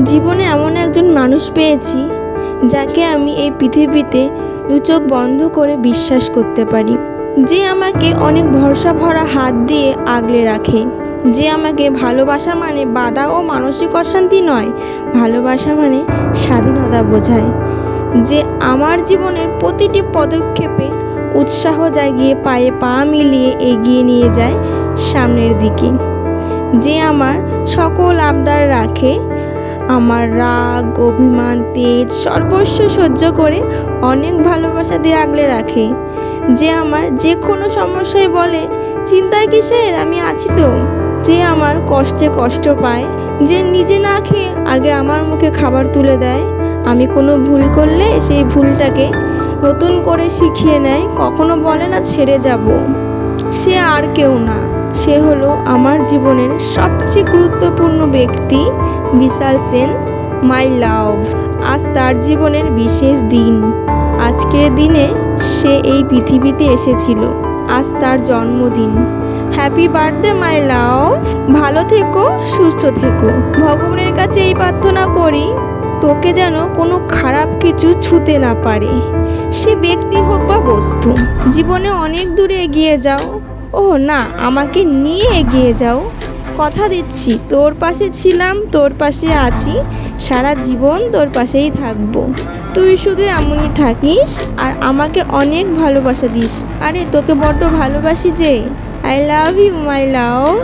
জীবনে এমন একজন মানুষ পেয়েছি যাকে আমি এই পৃথিবীতে দু চোখ বন্ধ করে বিশ্বাস করতে পারি, যে আমাকে অনেক ভরসা ভরা হাত দিয়ে আগলে রাখে, যে আমাকে ভালোবাসা মানে বাধা ও মানসিক অশান্তি নয়, ভালোবাসা মানে স্বাধীনতা বোঝায়, যে আমার জীবনের প্রতিটি পদক্ষেপে উৎসাহ জাগিয়ে পায়ে পা মিলিয়ে এগিয়ে নিয়ে যায় সামনের দিকে, যে আমার সকল আবদার রাখে, আমার রাগ অভিমান তেজ সর্বস্ব সহ্য করে অনেক ভালোবাসা দিয়ে আগলে রাখে, যে আমার যে কোনো সমস্যায় বলে চিন্তায় কিসের, আমি আছি তো, যে আমার কষ্টে কষ্ট পায়, যে নিজে না খেয়ে আগে আমার মুখে খাবার তুলে দেয়, আমি কোনো ভুল করলে সেই ভুলটাকে নতুন করে শিখিয়ে নেয়, কখনো বলে না ছেড়ে যাব। সে আর কেউ না, সে হলো আমার জীবনের সবচেয়ে গুরুত্বপূর্ণ ব্যক্তি, বিশাল সেন, মাই লাভ। আজ তার জীবনের বিশেষ দিন। আজকের দিনে সে এই পৃথিবীতে এসেছিল, আজ তার জন্মদিন। হ্যাপি বার্থডে মাই লাভ। ভালো থেকো, সুস্থ থেকো। ভগবানের কাছে এই প্রার্থনা করি তোকে যেন কোনো খারাপ কিছু ছুঁতে না পারে, সে ব্যক্তি হোক বা বস্তু। জীবনে অনেক দূরে এগিয়ে যাও। ও না, আমাকে নিয়ে এগিয়ে যাও। কথা দিচ্ছি তোর পাশে ছিলাম, তোর পাশে আছি, সারা জীবন তোর পাশেই থাকবো। তুই শুধু এমনই থাকিস আর আমাকে অনেক ভালোবাসা দিস। আরে তোকে বড্ড ভালোবাসি যে। I love you my love.